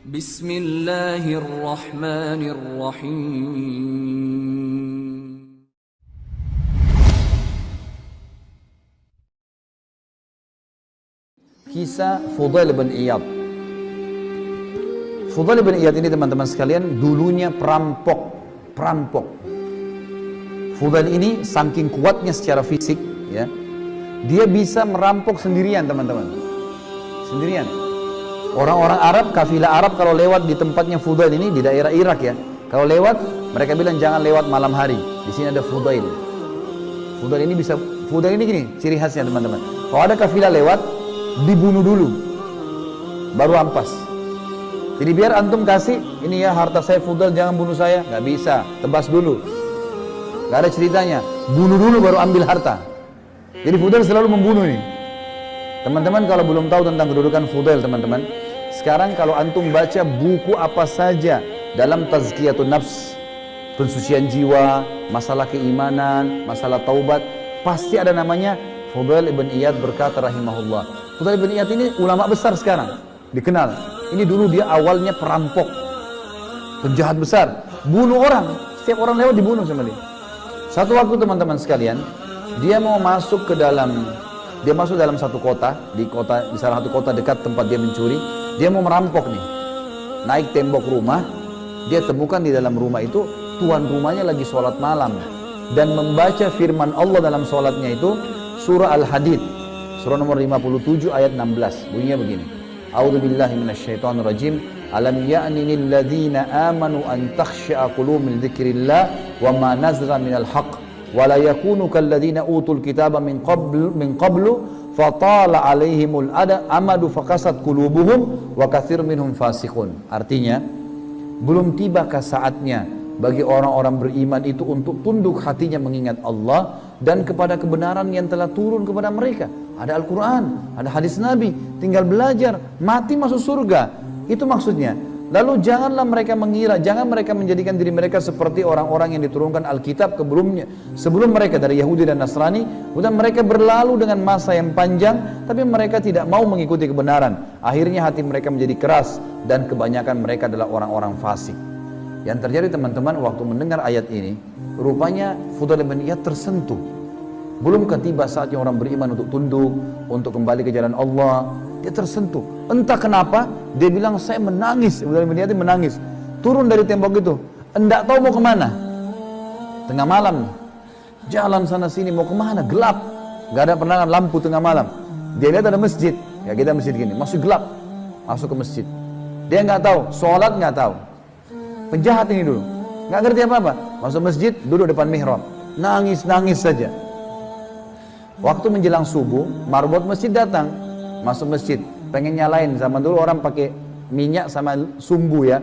Bismillahirrahmanirrahim. Kisah Fudail bin Iyad. Fudail bin Iyad ini teman-teman sekalian dulunya perampok. Fudail ini saking kuatnya secara fisik, ya, dia bisa merampok sendirian teman-teman. Sendirian. Orang-orang Arab, kafilah Arab kalau lewat di tempatnya Fudail ini di daerah Irak ya, kalau lewat mereka bilang jangan lewat malam hari. Di sini ada Fudail. Fudail ini gini, ciri khasnya teman-teman. Kalau ada kafilah lewat, dibunuh dulu, baru ampas. Jadi biar antum kasih, ini ya harta saya Fudail, jangan bunuh saya. Nggak bisa, tebas dulu. Nggak ada ceritanya, bunuh dulu baru ambil harta. Jadi Fudail selalu membunuh nih. Teman-teman kalau belum tahu tentang kedudukan Fudail teman-teman, sekarang kalau antum baca buku apa saja dalam tazkiyatun nafs, pensucian jiwa, masalah keimanan, masalah taubat, pasti ada namanya Fudail ibn Iyad berkata rahimahullah. Fudail ibn Iyad ini ulama besar sekarang, dikenal. Ini dulu dia awalnya perampok, penjahat besar, bunuh orang, setiap orang lewat dibunuh sama dia. Satu waktu teman-teman sekalian, dia mau masuk ke dalam, dia masuk dalam satu kota, di salah satu kota dekat tempat dia mencuri, dia mau merampok nih. Naik tembok rumah, dia temukan di dalam rumah itu tuan rumahnya lagi sholat malam dan membaca firman Allah dalam sholatnya itu surah Al-Hadid, surah nomor 57 ayat 16. Bunyinya begini. A'udzubillahi minasyaitonirrajim. Alam ya'ni lil ladzina amanu an takhsha'a qulubuhum li dzikrillah wa ma nazala minal haqq wa la yakunu kal ladzina utul kitaba min qablu fatala 'alaihimul amadu faqasat qulubuhum wa katsir minhum fasiqun. Artinya, belum tibakah saatnya bagi orang-orang beriman itu untuk tunduk hatinya mengingat Allah dan kepada kebenaran yang telah turun kepada mereka. Ada Al-Quran, ada hadis Nabi, tinggal belajar, mati masuk surga. Itu maksudnya. Lalu janganlah mereka mengira, jangan mereka menjadikan diri mereka seperti orang-orang yang diturunkan Alkitab sebelum mereka dari Yahudi dan Nasrani. Kemudian mereka berlalu dengan masa yang panjang, tapi mereka tidak mau mengikuti kebenaran. Akhirnya hati mereka menjadi keras dan kebanyakan mereka adalah orang-orang fasik. Yang terjadi teman-teman waktu mendengar ayat ini, rupanya Fudail bin Iyad tersentuh. Belumkah tiba saatnya orang beriman untuk tunduk, untuk kembali ke jalan Allah? Dia tersentuh. Entah kenapa, dia bilang saya menangis. Fudail bin Iyad menangis. Turun dari tembok itu, enggak tahu mau kemana. Tengah malam, jalan sana sini mau kemana? Gelap, nggak ada penerangan lampu tengah malam. Dia lihat ada masjid, ya kita masjid gini, masih gelap. Masuk ke masjid. Dia nggak tahu, sholat nggak tahu. Penjahat ini dulu, nggak ngerti apa-apa. Masuk masjid, duduk depan mihrab, nangis saja. Waktu menjelang subuh, marbot masjid datang, masuk masjid, pengen nyalain. Zaman dulu orang pakai minyak sama sumbu ya,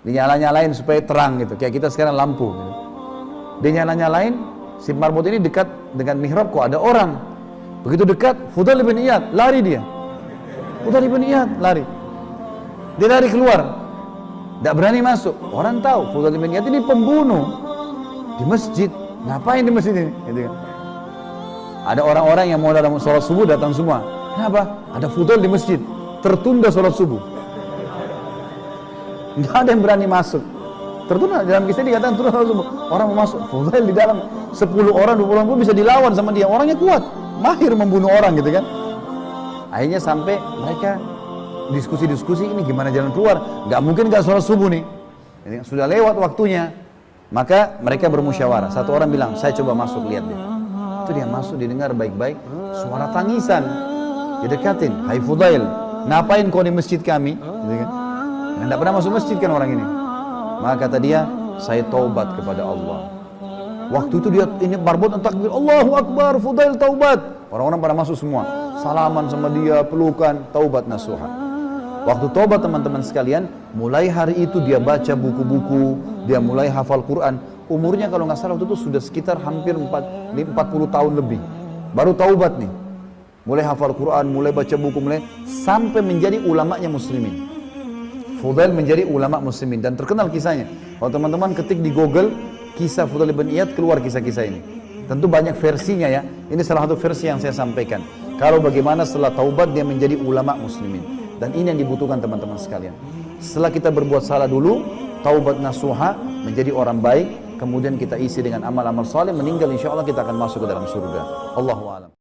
dinyala-nyalain supaya terang gitu. Kayak kita sekarang lampu. Gitu. Dia nyala-nyalain, si marbot ini dekat dengan mihrab, kok ada orang. Begitu dekat, Fudail bin Iyad, lari dia. Fudail bin Iyad lari. Dia lari keluar. Tidak berani masuk. Orang tahu Fudail bin Iyad ini pembunuh di masjid. Ngapain di masjid ini? Gitu kan. Ada orang-orang yang mau dalam sholat subuh datang semua. Kenapa? Ada Fudail di masjid. Tertunda sholat subuh. Tidak ada yang berani masuk. Tertunda. Dalam kisah dikatakan tertunda sholat subuh. Orang mau masuk. Fudail di dalam 10 orang, 20 orang pun bisa dilawan sama dia. Orangnya kuat. Mahir membunuh orang gitu kan. Akhirnya sampai mereka diskusi-diskusi ini gimana jalan keluar. Gak mungkin gak sholat subuh nih. Sudah lewat waktunya. Maka mereka bermusyawarah. Satu orang bilang, saya coba masuk, lihat deh. Itu dia masuk, didengar baik-baik. Suara tangisan. Didekatin. Hai Fudail, ngapain kau di masjid kami? Gitu kan. Tidak pernah masuk masjid kan orang ini. Maka kata dia, saya taubat kepada Allah. Waktu itu dia ini marbot takbir, Allahu Akbar, Fudail taubat. Orang-orang pada masuk semua. Salaman sama dia, pelukan, taubat nasuha. Waktu taubat teman-teman sekalian, mulai hari itu dia baca buku-buku, dia mulai hafal Quran. Umurnya kalau nggak salah waktu itu sudah sekitar hampir 40 tahun lebih. Baru taubat nih. Mulai hafal Quran, mulai baca buku, mulai sampai menjadi ulamanya muslimin. Fudail menjadi ulama muslimin dan terkenal kisahnya. Kalau teman-teman ketik di Google kisah Fudail bin Iyad, keluar kisah-kisah ini. Tentu banyak versinya ya. Ini salah satu versi yang saya sampaikan. Kalau bagaimana setelah taubat dia menjadi ulama muslimin. Dan ini yang dibutuhkan teman-teman sekalian. Setelah kita berbuat salah dulu, taubat nasuha, menjadi orang baik, kemudian kita isi dengan amal-amal saleh, meninggal insya Allah kita akan masuk ke dalam surga. Allahu a'lam.